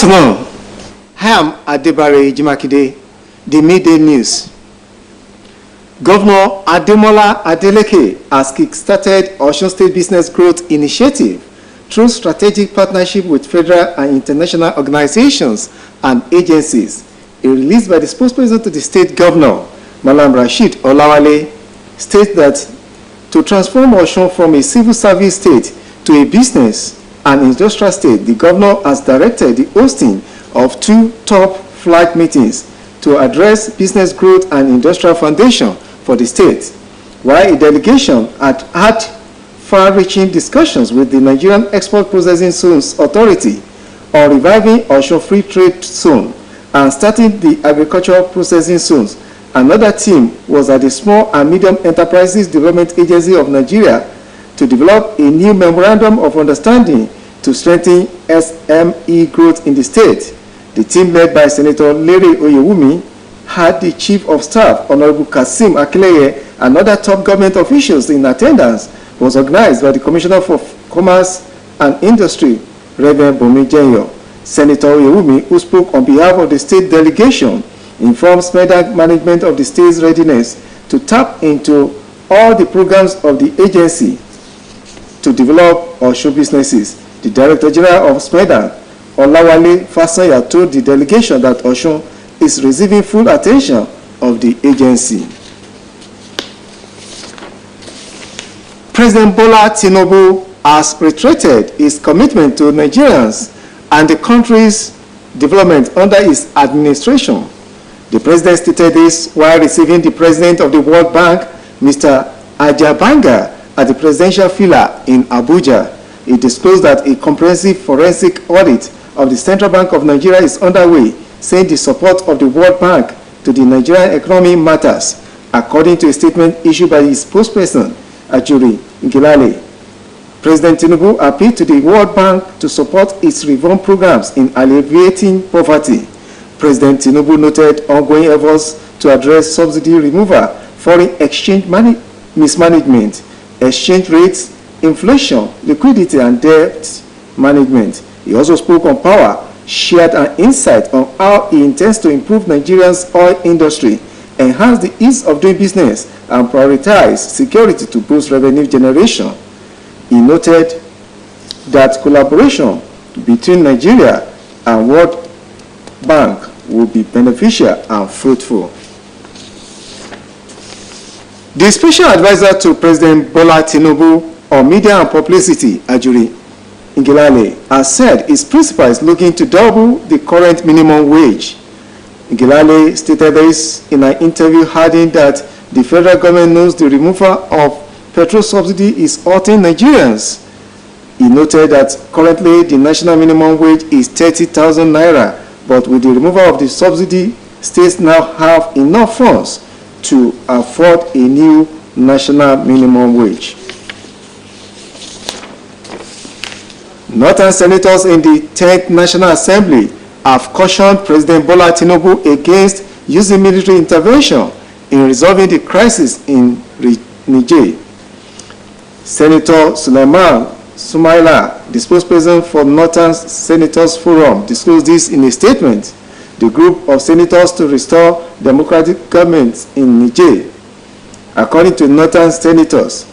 afternoon. I am Adebare Jimakide, the Midday News. Governor Ademola Adeleke has kick-started Osun State Business Growth Initiative through strategic partnership with federal and international organizations and agencies. A release by the spokesperson to the state governor, Malam Rashid Olawale, states that to transform Osun from a civil service state to a business and industrial state, the governor has directed the hosting of 2 top flag meetings to address business growth and industrial foundation for the state, while a delegation had far-reaching discussions with the Nigerian Export Processing Zones Authority on reviving Osun Free Trade Zone and starting the agricultural processing zones. Another team was at the Small and Medium Enterprises Development Agency of Nigeria to develop a new memorandum of understanding to strengthen SME growth in the state. The team led by Senator Larry Oyewumi had the Chief of Staff, Honorable Kasim Akileye, and other top government officials in attendance. Was organized by the Commissioner for Commerce and Industry, Reverend Bomi Jenyo. Senator Oyewumi, who spoke on behalf of the state delegation, informed SMEDA management of the state's readiness to tap into all the programs of the agency to develop Osun businesses. The Director General of SMEDA, Olawale Fasanya, told the delegation that Osun is receiving full attention of the agency. President Bola Tinubu has reiterated his commitment to Nigerians and the country's development under his administration. The president stated this while receiving the president of the World Bank, Mr. Ajabanga, at the presidential villa in Abuja. He disclosed that a comprehensive forensic audit of the Central Bank of Nigeria is underway, saying the support of the World Bank to the Nigerian economy matters, according to a statement issued by his spokesperson, Ajuri Ngilale. President Tinubu appealed to the World Bank to support its reform programs in alleviating poverty. President Tinubu noted ongoing efforts to address subsidy removal, foreign exchange mismanagement, exchange rates, inflation, liquidity, and debt management. He also spoke on power, shared an insight on how he intends to improve Nigeria's oil industry, enhance the ease of doing business, and prioritize security to boost revenue generation. He noted that collaboration between Nigeria and World Bank will be beneficial and fruitful. The special advisor to President Bola Tinubu on media and publicity, Ajuri Ngilale, has said his principal is looking to double the current minimum wage. Ngilale stated this in an interview, adding that the federal government knows the removal of petrol subsidy is hurting Nigerians. He noted that currently the national minimum wage is 30,000 naira, but with the removal of the subsidy, states now have enough funds to afford a new national minimum wage. Northern senators in the 10th National Assembly have cautioned President Bola Tinubu against using military intervention in resolving the crisis in Niger. Senator Suleiman Sumaila, the spokesperson for Northern Senators Forum, disclosed this in a statement. The group of senators to restore democratic government in Niger. According to Northern senators,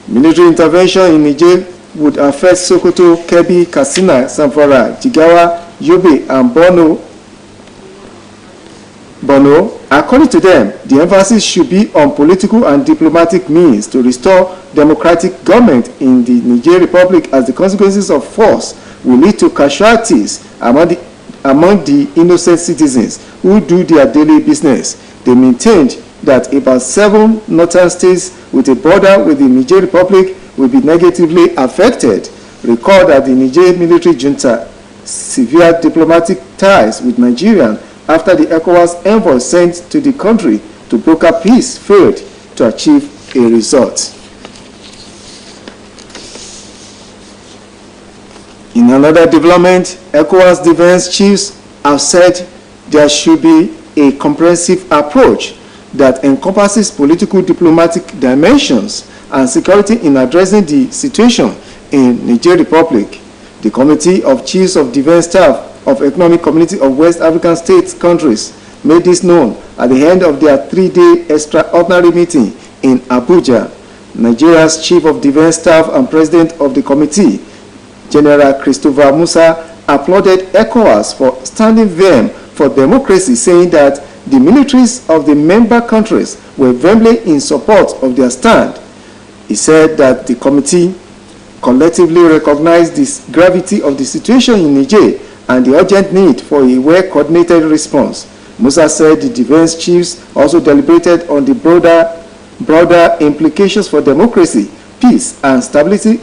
military intervention in Niger would affect Sokoto, Kebbi, Katsina, Zamfara, Jigawa, Yobe, and Borno. According to them, the emphasis should be on political and diplomatic means to restore democratic government in the Niger Republic, as the consequences of force will lead to casualties among the innocent citizens who do their daily business. They maintained that about 7 northern states with a border with the Niger Republic will be negatively affected. Recall that the Niger military junta severed diplomatic ties with Nigeria after the ECOWAS envoy sent to the country to broker peace failed to achieve a result. In another development, ECOWAS defense chiefs have said there should be a comprehensive approach that encompasses political diplomatic dimensions and security in addressing the situation in Niger Republic. The Committee of Chiefs of Defense Staff of Economic Community of West African States countries made this known at the end of their 3-day extraordinary meeting in Abuja. Nigeria's Chief of Defense Staff and President of the committee, General Christopher Musa, applauded ECOWAS for standing firm for democracy, saying that the militaries of the member countries were firmly in support of their stand. He said that the committee collectively recognized the gravity of the situation in Niger and the urgent need for a well-coordinated response. Musa said the defense chiefs also deliberated on the broader implications for democracy, peace, and stability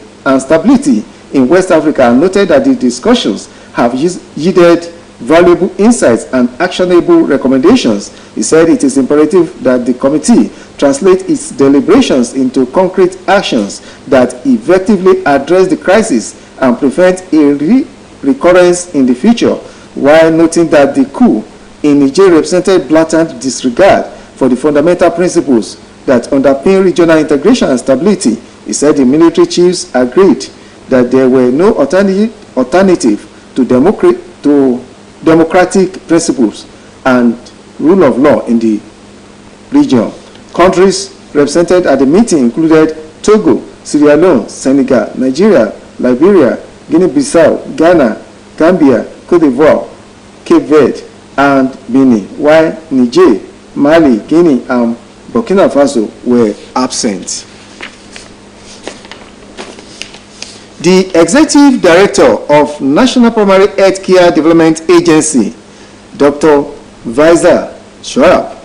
in West Africa, and noted that the discussions have yielded valuable insights and actionable recommendations. He said it is imperative that the committee translate its deliberations into concrete actions that effectively address the crisis and prevent a recurrence in the future, while noting that the coup in Niger represented blatant disregard for the fundamental principles that underpin regional integration and stability. He said the military chiefs agreed that there were no alternative to democratic principles and rule of law in the region. Countries represented at the meeting included Togo, Sierra Leone, Senegal, Nigeria, Liberia, Guinea-Bissau, Ghana, Gambia, Cote d'Ivoire, Cape Verde, and Benin, while Niger, Mali, Guinea, and Burkina Faso were absent. The Executive Director of National Primary Health Care Development Agency, Dr. Vaiza Shoaib,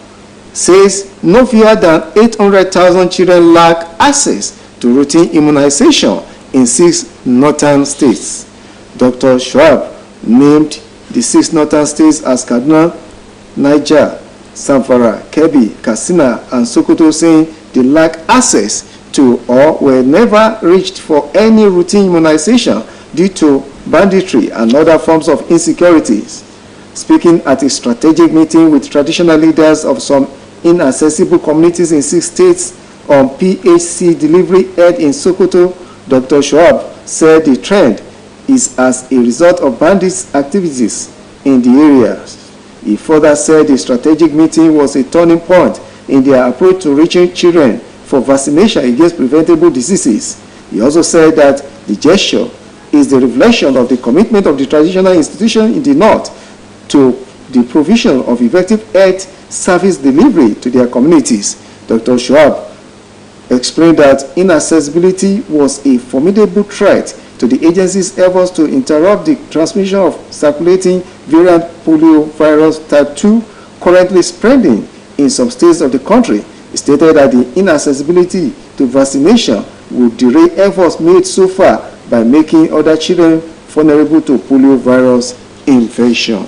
says no fewer than 800,000 children lack access to routine immunization in 6 northern states. Dr. Shoaib named the 6 northern states as Kaduna, Niger, Zamfara, Kebbi, Katsina, and Sokoto, saying they lack access to or were never reached for any routine immunization due to banditry and other forms of insecurities. Speaking at a strategic meeting with traditional leaders of some inaccessible communities in 6 states on PHC delivery held in Sokoto, Dr. Shoaib said the trend is as a result of bandits' activities in the areas. He further said the strategic meeting was a turning point in their approach to reaching children for vaccination against preventable diseases. He also said that the gesture is the reflection of the commitment of the traditional institution in the North to the provision of effective health service delivery to their communities. Dr. Shoaib explained that inaccessibility was a formidable threat to the agency's efforts to interrupt the transmission of circulating variant polio virus type 2 currently spreading in some states of the country. He stated that the inaccessibility to vaccination would derail efforts made so far by making other children vulnerable to polio virus infection.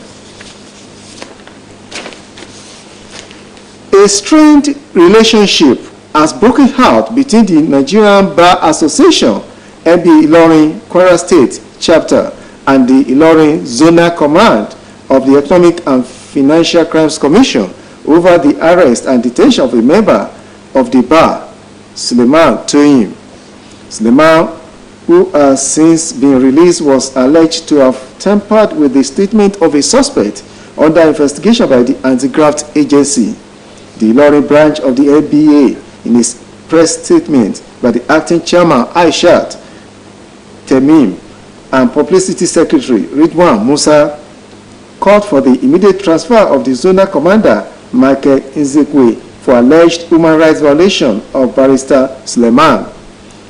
A strained relationship has broken out between the Nigerian Bar Association, NBA Ilorin Kwara State Chapter, and the Ilorin Zonal Command of the Economic and Financial Crimes Commission over the arrest and detention of a member of the bar, Suleiman Toyim. Suleiman, who has since been released, was alleged to have tampered with the statement of a suspect under investigation by the Anti-Graft Agency. The Ilorin branch of the NBA, in his press statement by the acting chairman Aishat Temim and publicity secretary Ridwan Musa, called for the immediate transfer of the zonal commander Michael Nzekwe for alleged human rights violation of Barrister Suleiman.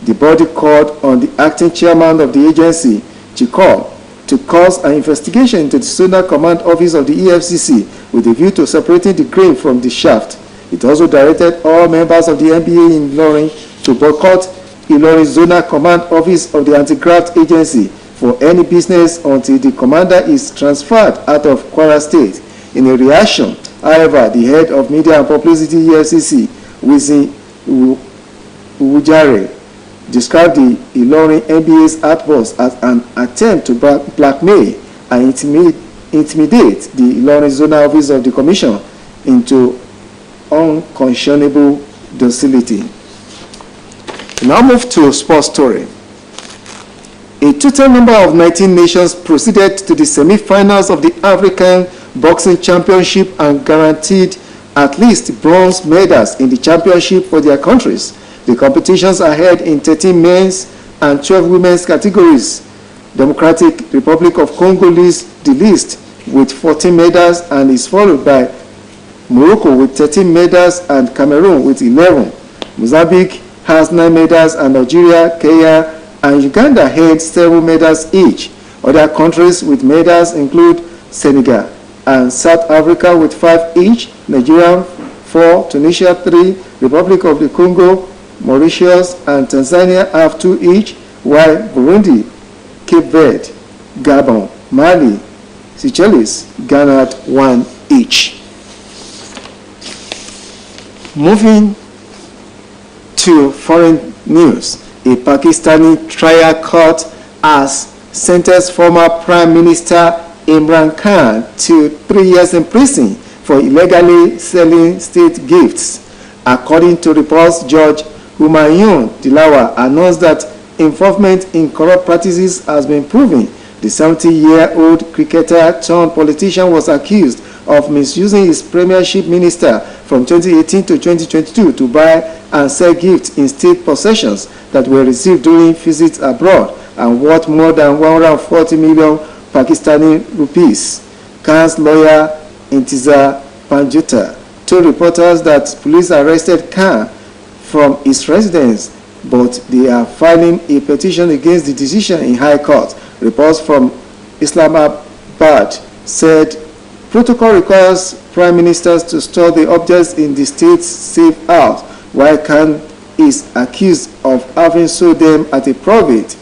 The body called on the acting chairman of the agency, Chikol, to cause an investigation into the zonal command office of the EFCC with a view to separating the grain from the shaft. It also directed all members of the NBA in Ilorin to boycott Ilorin zonal command office of the Anti-Graft Agency for any business until the commander is transferred out of Kwara State. In a reaction, however, the head of media and publicity EFCC, Wizi Uwujare, described the Ilorin NBA's outburst as an attempt to blackmail and intimidate the Ilorin zonal office of the commission into unconscionable docility. Now move to a sports story. A A total number of 19 nations proceeded to the semi-finals of the African Boxing Championship and guaranteed at least bronze medals in the championship for their countries. The competitions are held in 13 men's and 12 women's categories. Democratic Republic of Congo leads the list with 14 medals and is followed by Morocco with 13 medals and Cameroon with 11. Mozambique has 9 medals and Nigeria, Kenya, and Uganda held 7 medals each. Other countries with medals include Senegal and South Africa with 5 each, Nigeria 4, Tunisia 3, Republic of the Congo, Mauritius, and Tanzania have 2 each, while Burundi, Cape Verde, Gabon, Mali, Seychelles, Ghana had 1 each. Moving to foreign news, a Pakistani trial court has sentenced former Prime Minister Imran Khan to 3 years in prison for illegally selling state gifts. According to reports, Judge Humayun Dilawa announced that involvement in corrupt practices has been proven. The 70-year-old cricketer turned politician was accused of misusing his premiership minister from 2018 to 2022 to buy and sell gifts in state possessions that were received during visits abroad and worth more than 140 million Pakistani rupees. Khan's lawyer Intizar Panjutta told reporters that police arrested Khan from his residence, but they are filing a petition against the decision in High Court. Reports from Islamabad said protocol requires prime ministers to store the objects in the state's safe house, while Khan is accused of having sold them at a profit.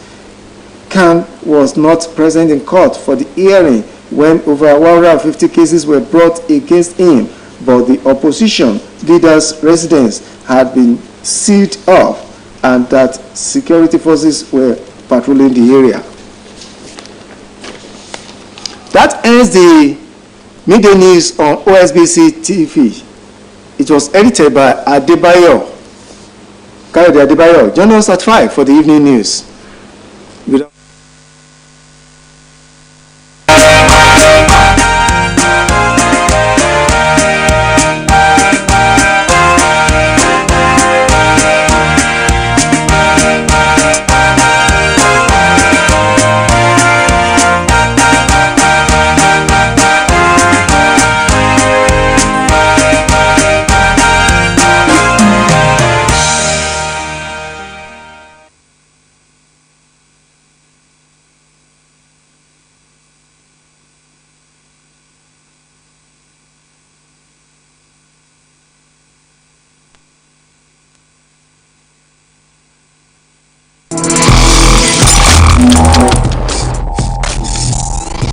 Khan was not present in court for the hearing when over 150 cases were brought against him, but the opposition leader's residence had been sealed off and that security forces were patrolling the area. That ends the midday news on OSBC TV. It was edited by Adebayo. Join us at 5 for the evening news.